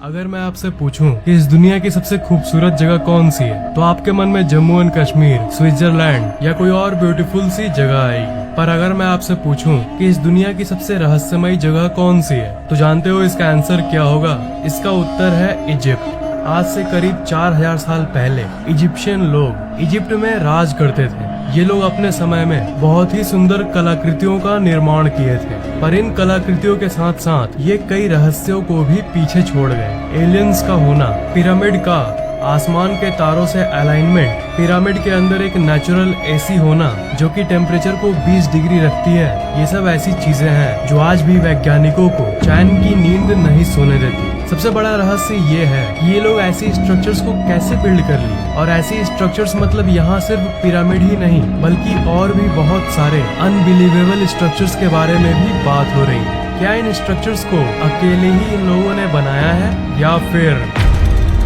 अगर मैं आपसे पूछूं कि इस दुनिया की सबसे खूबसूरत जगह कौन सी है, तो आपके मन में जम्मू एंड कश्मीर, स्विट्जरलैंड या कोई और ब्यूटीफुल सी जगह आएगी। पर अगर मैं आपसे पूछूं कि इस दुनिया की सबसे रहस्यमयी जगह कौन सी है, तो जानते हो इसका आंसर क्या होगा? इसका उत्तर है इजिप्ट। आज से करीब 4000 साल पहले इजिप्शियन लोग इजिप्ट में राज करते थे। ये लोग अपने समय में बहुत ही सुंदर कलाकृतियों का निर्माण किए थे, पर इन कलाकृतियों के साथ साथ ये कई रहस्यों को भी पीछे छोड़ गए। एलियंस का होना, पिरामिड का आसमान के तारों से अलाइनमेंट, पिरामिड के अंदर एक नेचुरल एसी होना जो कि टेम्परेचर को 20 डिग्री रखती है, ये सब ऐसी चीजें हैं जो आज भी वैज्ञानिकों को चैन की नींद नहीं सोने देती। सबसे बड़ा रहस्य ये है कि ये लोग ऐसी स्ट्रक्चर्स को कैसे बिल्ड कर लिए, और ऐसी स्ट्रक्चर्स मतलब यहाँ सिर्फ पिरामिड ही नहीं बल्कि और भी बहुत सारे अनबिलीवेबल स्ट्रक्चर्स के बारे में भी बात हो रही है। क्या इन स्ट्रक्चर्स को अकेले ही इन लोगों ने बनाया है, या फिर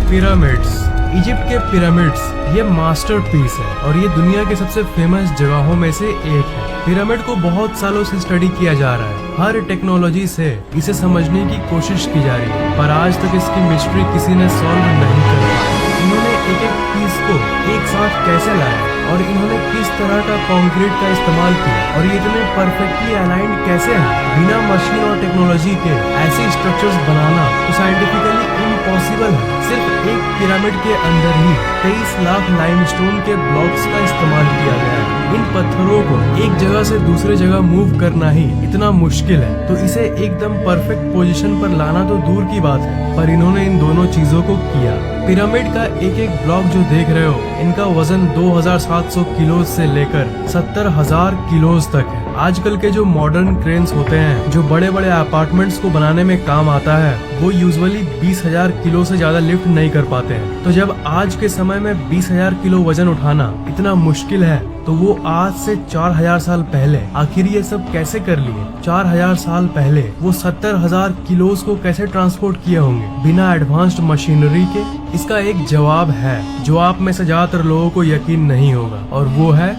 पिरामिड्स? इजिप्ट के पिरामिड्स ये मास्टरपीस है और ये दुनिया के सबसे फेमस जगहों में से एक है। पिरामिड को बहुत सालों से स्टडी किया जा रहा है, हर टेक्नोलॉजी से इसे समझने की कोशिश की जा रही है, पर आज तक इसकी मिस्ट्री किसी ने सॉल्व नहीं कर पाया। इन्होंने एक एक पीस को एक साथ कैसे लाया और इन्होंने किस तरह का कंक्रीट का इस्तेमाल किया और ये इतने परफेक्टली अलाइंड कैसे हैं? बिना मशीन और टेक्नोलॉजी के ऐसे स्ट्रक्चर्स बनाना तो साइंटिफिकली इम्पॉसिबल है। सिर्फ एक पिरामिड के अंदर ही 23 लाख लाइमस्टोन के ब्लॉक्स का इस्तेमाल किया गया है। इन पत्थरों को एक जगह से दूसरे जगह मूव करना ही इतना मुश्किल है, तो इसे एकदम परफेक्ट पोजीशन पर लाना तो दूर की बात है, पर इन्होंने इन दोनों चीजों को किया। पिरामिड का एक एक ब्लॉक जो देख रहे हो, इनका वजन 2700 किलो से लेकर 70,000 किलो तक है। आजकल के जो मॉडर्न क्रेन्स होते हैं जो बड़े बड़े अपार्टमेंट्स को बनाने में काम आता है, वो यूजुअली 20,000 किलो से ज्यादा लिफ्ट नहीं कर पाते हैं। तो जब आज के समय में 20,000 किलो वजन उठाना इतना मुश्किल है, तो वो आज से 4000 साल पहले आखिर ये सब कैसे कर लिए? 4000 साल पहले वो 70,000 किलोस को कैसे ट्रांसपोर्ट किए होंगे बिना एडवांस्ड मशीनरी के? इसका एक जवाब है जो आप में से ज्यादातर लोगों को यकीन नहीं होगा, और वो है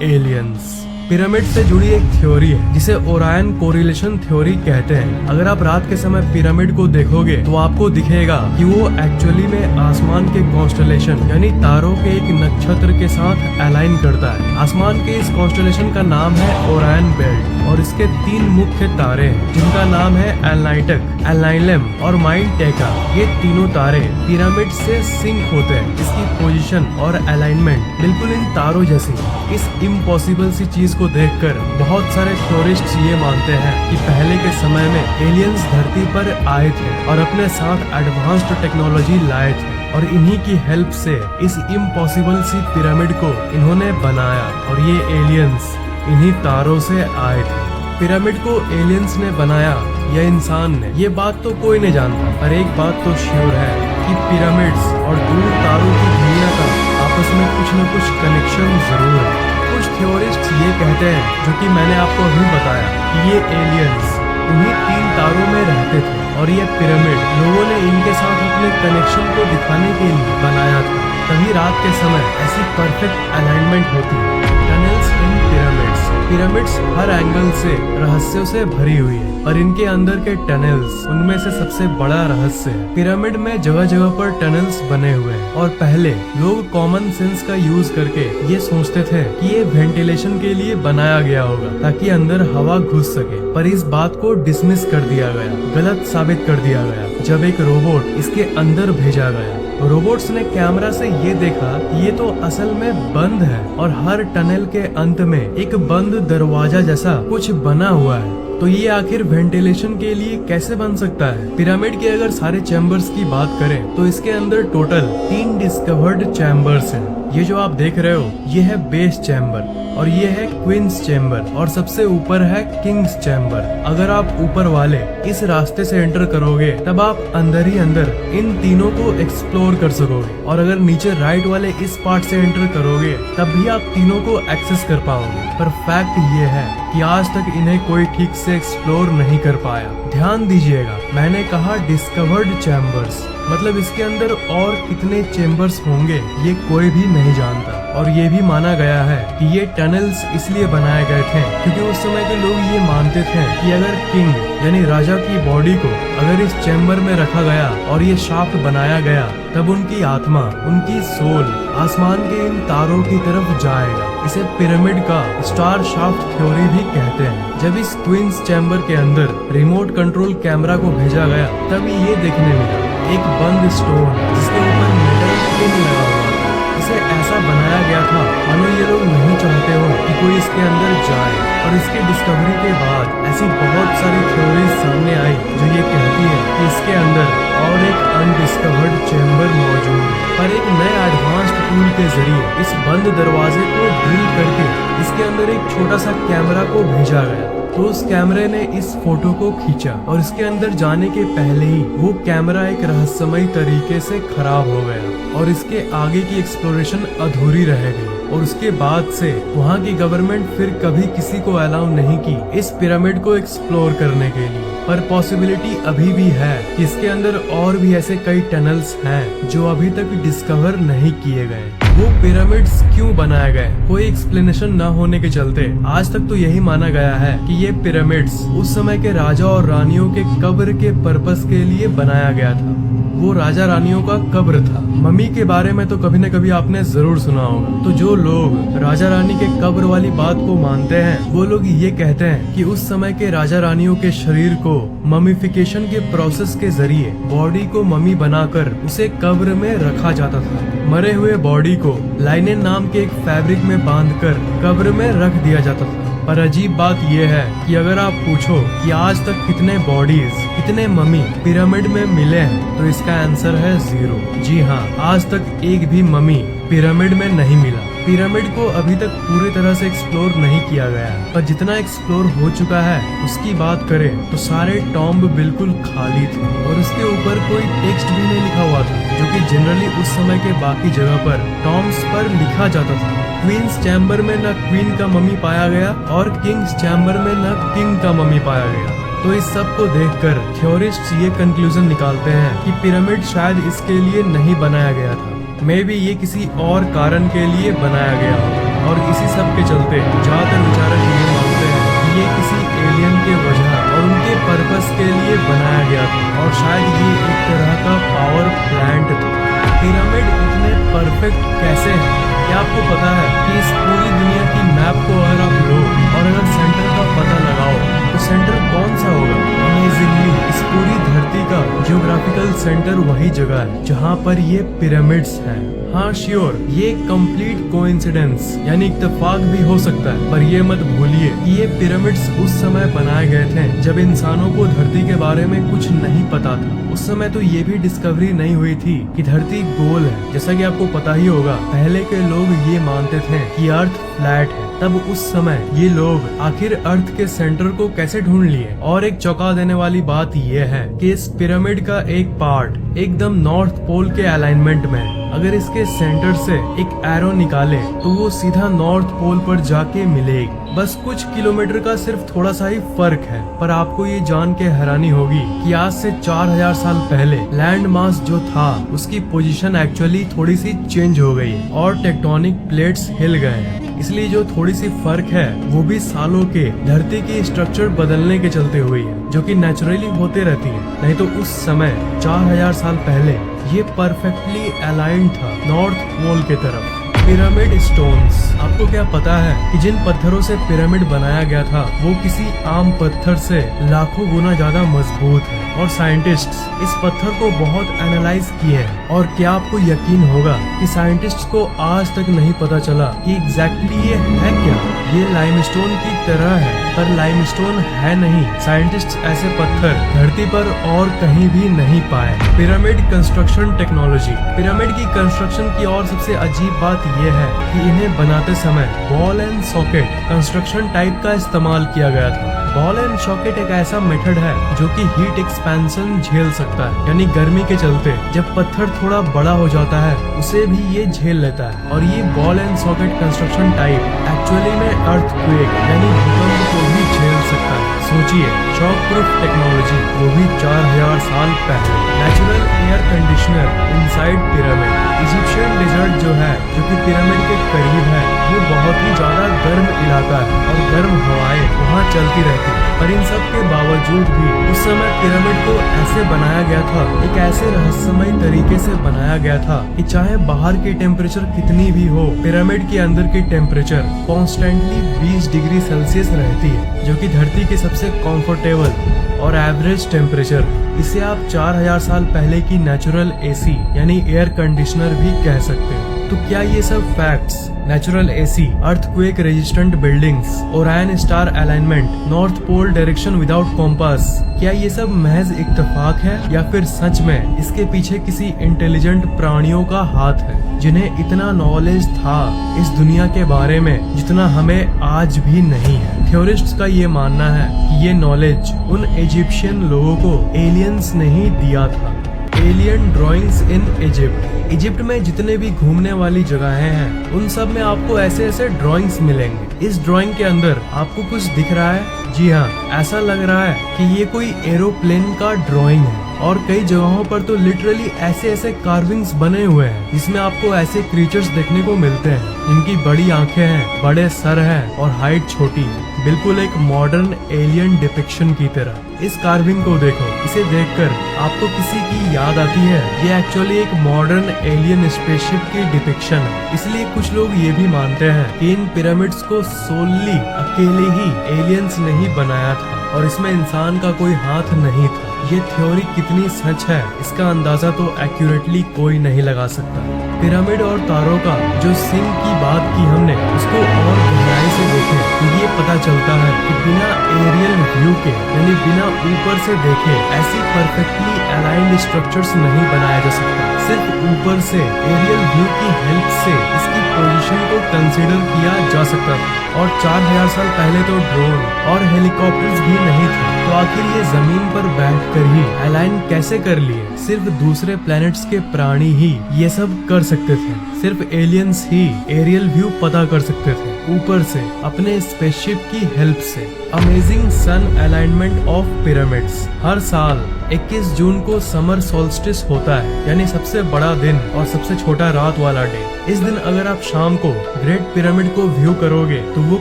एलियंस। पिरामिड से जुड़ी एक थ्योरी है जिसे ओरायन कोरिलेशन थ्योरी कहते हैं। अगर आप रात के समय पिरामिड को देखोगे तो आपको दिखेगा कि वो एक्चुअली में आसमान के कॉन्स्टलेशन यानी तारों के एक नक्षत्र के साथ अलाइन करता है। आसमान के इस कॉन्स्टलेशन का नाम है ओरायन बेल्ट, और इसके 3 मुख्य तारे हैं जिनका नाम है एलनाइटक, एलनाइलम और माइंड टेका। ये तीनों तारे पिरामिड से सिंक होते हैं। इसकी पोजीशन और अलाइनमेंट बिल्कुल इन तारों जैसी। इस इम्पॉसिबल सी चीज को देखकर बहुत सारे टूरिस्ट ये मानते हैं कि पहले के समय में एलियंस धरती पर आए थे और अपने साथ एडवांस्ड टेक्नोलॉजी लाए थे, और इन्हीं की हेल्प से इस इम्पॉसिबल सी पिरामिड को इन्होंने बनाया, और ये एलियंस इन्हीं तारों से आए थे। पिरामिड को एलियंस ने बनाया या इंसान ने, ये बात तो कोई नहीं जानता, पर एक बात तो श्योर है कि पिरामिड्स और दूर तारों की दुनिया का आपस में कुछ न कुछ कनेक्शन जरूर है। कुछ थ्योरिस्ट ये कहते हैं, जो कि मैंने आपको अभी बताया, कि ये एलियंस उन्हीं 3 तारों में रहते थे, और ये पिरामिड लोगों ने इनके साथ अपने कनेक्शन को दिखाने के लिए बनाया था। तभी रात के समय ऐसी परफेक्ट अलाइनमेंट होती है। टनल्स इन पिरामिड्स। पिरामिड्स हर एंगल से रहस्यों से भरी हुई है, और इनके अंदर के टनल्स उनमें से सबसे बड़ा रहस्य है। पिरामिड में जगह जगह पर टनल्स बने हुए हैं, और पहले लोग कॉमन सेंस का यूज करके ये सोचते थे कि ये वेंटिलेशन के लिए बनाया गया होगा ताकि अंदर हवा घुस सके, पर इस बात को डिसमिस कर दिया गया, गलत साबित कर दिया गया जब एक रोबोट इसके अंदर भेजा गया। रोबोट्स ने कैमरा से ये देखा कि ये तो असल में बंद है, और हर टनल के अंत में एक बंद दरवाजा जैसा कुछ बना हुआ है। तो ये आखिर वेंटिलेशन के लिए कैसे बन सकता है? पिरामिड के अगर सारे चैम्बर्स की बात करें तो इसके अंदर टोटल 3 डिस्कवर्ड चैम्बर्स हैं। ये जो आप देख रहे हो ये है बेस चैम्बर, और ये है क्वींस चैम्बर, और सबसे ऊपर है किंग्स चैम्बर। अगर आप ऊपर वाले इस रास्ते से एंटर करोगे तब आप अंदर ही अंदर इन तीनों को एक्सप्लोर कर सकोगे, और अगर नीचे राइट वाले इस पार्ट से एंटर करोगे तब भी आप तीनों को एक्सेस कर पाओगे। पर फैक्ट ये है कि आज तक इन्हें कोई ठीक से एक्सप्लोर नहीं कर पाया। ध्यान दीजिएगा, मैंने कहा डिस्कवर्ड चैम्बर्स। मतलब इसके अंदर और कितने चेम्बर्स होंगे ये कोई भी नहीं जानता। और ये भी माना गया है कि ये टनल्स इसलिए बनाए गए थे क्योंकि उस समय के लोग ये मानते थे कि अगर किंग यानी राजा की बॉडी को अगर इस चैम्बर में रखा गया और ये शाफ्ट बनाया गया तब उनकी आत्मा, उनकी सोल आसमान के इन तारों की तरफ जाएगा। इसे पिरामिड का स्टार शाफ्ट थ्योरी भी कहते हैं। जब इस क्वींस चैम्बर के अंदर रिमोट कंट्रोल कैमरा को भेजा गया तब ये देखने मिला एक बंद स्टोन जिसके ऊपर मेटल पिन लगा हुआ था। इसे ऐसा बनाया गया था मानो ये लोग नहीं चाहते हो कि कोई इसके अंदर जाए। और इसके डिस्कवरी के बाद ऐसी बहुत सारी थ्योरीज सामने आई जो ये कहती है कि इसके अंदर और एक अनडिस्कवर्ड चैम्बर मौजूद है। पर एक नए एडवांस्ड टूल के जरिए इस बंद दरवाजे को ड्रिल करके इसके अंदर एक छोटा सा कैमरा को भेजा गया। तो उस कैमरे ने इस फोटो को खींचा और इसके अंदर जाने के पहले ही वो कैमरा एक रहस्यमयी तरीके से खराब हो गया और इसके आगे की एक्सप्लोरेशन अधूरी रह गई। और उसके बाद से वहाँ की गवर्नमेंट फिर कभी किसी को अलाउ नहीं की इस पिरामिड को एक्सप्लोर करने के लिए। पर पॉसिबिलिटी अभी भी है कि इसके अंदर और भी ऐसे कई टनल्स हैं जो अभी तक डिस्कवर नहीं किए गए। वो पिरामिड्स क्यों बनाए गए कोई एक्सप्लेनेशन न होने के चलते आज तक तो यही माना गया है कि ये पिरामिड्स उस समय के राजा और रानियों के कब्र के पर्पस के लिए बनाया गया था। वो राजा रानियों का कब्र था। मम्मी के बारे में तो कभी न कभी आपने जरूर सुना होगा। तो जो लोग राजा रानी के कब्र वाली बात को मानते हैं वो लोग ये कहते हैं कि उस समय के राजा रानियों के शरीर को ममीफिकेशन के प्रोसेस के जरिए बॉडी को मम्मी बनाकर उसे कब्र में रखा जाता था। मरे हुए बॉडी को लाइनेन नाम के एक फैब्रिक में बांधकर कब्र में रख दिया जाता था। पर अजीब बात यह है कि अगर आप पूछो कि आज तक कितने बॉडीज, कितने मम्मी पिरामिड में मिले हैं तो इसका आंसर है 0। जी हाँ, आज तक एक भी मम्मी पिरामिड में नहीं मिला। पिरामिड को अभी तक पूरी तरह से एक्सप्लोर नहीं किया गया है, पर जितना एक्सप्लोर हो चुका है उसकी बात करें तो सारे टॉम्ब बिल्कुल खाली थे और उसके ऊपर कोई टेक्स्ट भी नहीं लिखा हुआ था जो कि जनरली उस समय के बाकी जगह पर टॉम्ब्स पर लिखा जाता था। क्वींस चैम्बर में न क्वीन का मम्मी पाया गया और किंग्स चैम्बर में न किंग का मम्मी पाया गया। तो इस सब को देखकर थ्योरिस्ट्स ये कंक्लूजन निकालते हैं कि पिरामिड शायद इसके लिए नहीं बनाया गया था। मे बी ये किसी और कारण के लिए बनाया गया हो और इसी सब के चलते ज्यादातर विचारक ये मानते हैं कि ये किसी एलियन के वजह और उनके पर्पस के लिए बनाया गया था और शायद ये एक तरह का पावर प्लांट था। पिरामिड इतने परफेक्ट कैसे हैं? क्या आपको पता है कि इस पूरी दुनिया की मैप को अगर आप लो और अगर सेंटर का पता लगाओ तो सेंटर कौन सा होगा? अमेजिंगली इस पूरी धरती का जियोग्राफिकल सेंटर वही जगह है जहाँ पर ये पिरामिड्स हैं। हाँ श्योर, ये कंप्लीट कोइंसिडेंस यानी इत्तेफाक भी हो सकता है, पर ये मत भूलिए कि ये पिरामिड्स उस समय बनाए गए थे जब इंसानों को धरती के बारे में कुछ नहीं पता था। उस समय तो ये भी डिस्कवरी नहीं हुई थी कि धरती गोल है। जैसा कि आपको पता ही होगा, पहले के लोग ये मानते थे कि अर्थ फ्लैट है। तब उस समय ये लोग आखिर अर्थ के सेंटर को कैसे ढूंढ लिए? और एक चौंका देने वाली बात यह है कि इस पिरामिड का एक पार्ट एकदम नॉर्थ पोल के अलाइनमेंट में है। अगर इसके सेंटर से एक एरो निकाले तो वो सीधा नॉर्थ पोल पर जाके मिलेगी। बस कुछ किलोमीटर का सिर्फ थोड़ा सा ही फर्क है। पर आपको ये जान के हैरानी होगी कि आज से 4000 साल पहले लैंड मास जो था उसकी पोजीशन एक्चुअली थोड़ी सी चेंज हो गई और टेक्टोनिक प्लेट्स हिल गए हैं। इसलिए जो थोड़ी सी फर्क है वो भी सालों के धरती की स्ट्रक्चर बदलने के चलते हुई है, जो कि नेचुरली होते रहती है। नहीं तो उस समय 4000 साल पहले ये परफेक्टली अलाइंड था नॉर्थ पोल के तरफ। पिरामिड स्टोन्स, आपको क्या पता है कि जिन पत्थरों से पिरामिड बनाया गया था वो किसी आम पत्थर से लाखों गुना ज्यादा मजबूत है और साइंटिस्ट्स इस पत्थर को बहुत एनालाइज किए हैं। और क्या आपको यकीन होगा कि साइंटिस्ट्स को आज तक नहीं पता चला कि एग्जैक्टली ये है क्या? ये लाइमस्टोन की तरह है पर लाइमस्टोन है नहीं। साइंटिस्ट्स ऐसे पत्थर धरती पर और कहीं भी नहीं पाए। पिरामिड कंस्ट्रक्शन टेक्नोलॉजी, पिरामिड की कंस्ट्रक्शन की और सबसे अजीब बात यह है कि इन्हें बनाते समय ball and socket construction type का इस्तेमाल किया गया था। बॉल एंड सॉकेट एक ऐसा मेथड है जो कि हीट एक्सपेंशन झेल सकता है, यानी गर्मी के चलते जब पत्थर थोड़ा बड़ा हो जाता है उसे भी ये झेल लेता है। और ये ball and socket construction type actually में अर्थक्वेक यानी भूकंप को भी झेल सकता है। सोचिए, शॉक प्रूफ टेक्नोलॉजी, वो भी 4000 साल पहले। Natural air condition conditioner inside pyramid. Egyptian desert जो है, जो कि पिरामिड के करीब है, वो बहुत ही ज्यादा गर्म इलाका है और गर्म हवाएं वहाँ चलती रहती है। पर इन सब के बावजूद भी उस समय पिरामिड को ऐसे बनाया गया था, एक ऐसे रहस्यमय तरीके से बनाया गया था कि चाहे बाहर की टेम्परेचर कितनी भी हो, पिरामिड के अंदर की टेम्परेचर कॉन्स्टेंटली 20 डिग्री सेल्सियस रहती है, जो कि धरती के सबसे कंफर्टेबल और एवरेज टेम्परेचर। इसे आप 4000 साल पहले की नेचुरल एसी यानी एयर कंडीशनर भी कह सकते हैं। तो क्या ये सब facts, natural AC, earthquake resistant buildings, Orion star alignment, north pole direction without compass, क्या ये सब महज इत्तेफाक है या फिर सच में इसके पीछे किसी इंटेलिजेंट प्राणियों का हाथ है, जिन्हें इतना नॉलेज था इस दुनिया के बारे में जितना हमें आज भी नहीं है? थ्योरिस्ट्स का ये मानना है कि ये नॉलेज उन इजिप्शियन लोगों को एलियंस ने ही दिया था। Alien drawings in Egypt. Egypt में जितने भी घूमने वाली जगहें हैं, उन सब में आपको ऐसे ऐसे ड्राइंग्स मिलेंगे। इस ड्राइंग के अंदर आपको कुछ दिख रहा है? जी हाँ, ऐसा लग रहा है कि ये कोई एरोप्लेन का ड्राइंग है। और कई जगहों पर तो लिटरली ऐसे ऐसे कार्विंग्स बने हुए हैं, जिसमें आपको ऐसे क्रीचर्स देखने को मिलते हैं जिनकी बड़ी आंखें हैं, बड़े सर हैं और हाइट छोटी है, बिल्कुल एक मॉडर्न एलियन डिपिक्शन की तरह। इस कार्विंग को देखो, इसे देखकर आपको किसी की याद आती है? ये एक्चुअली एक मॉडर्न एलियन स्पेसशिप की डिपिक्शन है। इसलिए कुछ लोग ये भी मानते हैं कि इन पिरामिड्स को सोलली अकेले ही एलियंस ने ही बनाया था और इसमें इंसान का कोई हाथ नहीं था। ये थ्योरी कितनी सच है, इसका अंदाजा तो एक्यूरेटली कोई नहीं लगा सकता। पिरामिड और तारों का जो सिंक की बात की हमने, उसको और गहराई से देखें तो ये पता चलता है कि बिना एरियल व्यू के, यानी बिना ऊपर से देखे, ऐसी परफेक्टली अलाइंड स्ट्रक्चर्स नहीं बनाया जा सकता। सिर्फ ऊपर से एरियल व्यू की हेल्प से इसकी पोजीशन को कंसीडर किया जा सकता था। और 4000 साल पहले तो ड्रोन और हेलीकॉप्टर्स भी नहीं थे, तो आखिर ये जमीन पर बैठकर ही अलाइन कैसे कर लिए? सिर्फ दूसरे प्लैनेट्स के प्राणी ही ये सब कर सकते थे। सिर्फ एलियंस ही एरियल व्यू पता कर सकते थे ऊपर से अपने स्पेसशिप की हेल्प से। Amazing sun alignment of pyramids. हर साल 21 जून को समर सोल्स्टिस होता है, यानी सबसे बड़ा दिन और सबसे छोटा रात वाला डे। इस दिन अगर आप शाम को ग्रेट पिरामिड को व्यू करोगे तो वो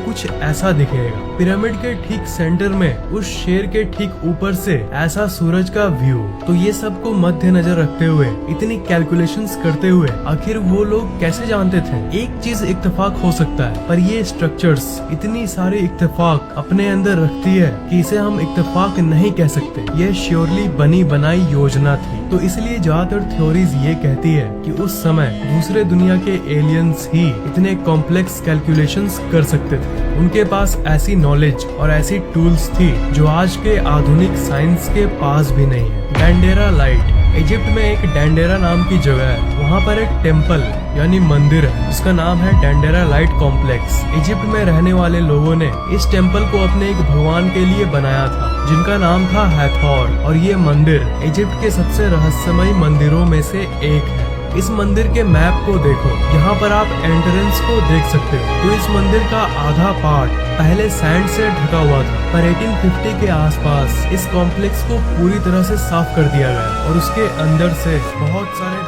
कुछ ऐसा दिखेगा। पिरामिड के ठीक सेंटर में उस शेर के ठीक ऊपर से ऐसा सूरज का व्यू। तो ये सब को मद्देनजर रखते हुए, इतनी कैलकुलेशंस करते हुए, आखिर वो लोग कैसे जानते थे? एक चीज इत्तेफाक हो सकता है, पर ये स्ट्रक्चर्स इतनी सारी इत्तेफाक अपने अंदर रखती है कि इसे हम इत्तेफाक नहीं कह सकते। ये श्योरली बनी बनाई योजना थी। तो इसलिए ज्यादातर थ्योरीज ये कहती है कि उस समय दूसरे दुनिया के एलियंस ही इतने कॉम्प्लेक्स कैलकुलेशंस कर सकते थे। उनके पास ऐसी नॉलेज और ऐसी टूल्स थी जो आज के आधुनिक साइंस के पास भी नहीं है। डैंडेरा लाइट। इजिप्ट में एक डैंडेरा नाम की जगह है, वहाँ पर एक टेम्पल यानी मंदिर है जिसका नाम है डैंडेरा लाइट कॉम्प्लेक्स। इजिप्ट में रहने वाले लोगों ने इस टेम्पल को अपने एक भगवान के लिए बनाया था जिनका नाम था हैथोर, और ये मंदिर इजिप्ट के सबसे रहस्यमय मंदिरों में से एक है। इस मंदिर के मैप को देखो, यहाँ पर आप एंट्रेंस को देख सकते हो। तो इस मंदिर का आधा पार्ट पहले सैंड से ढका हुआ था, पर 1850 के आसपास इस कॉम्प्लेक्स को पूरी तरह से साफ कर दिया गया और उसके अंदर से बहुत सारे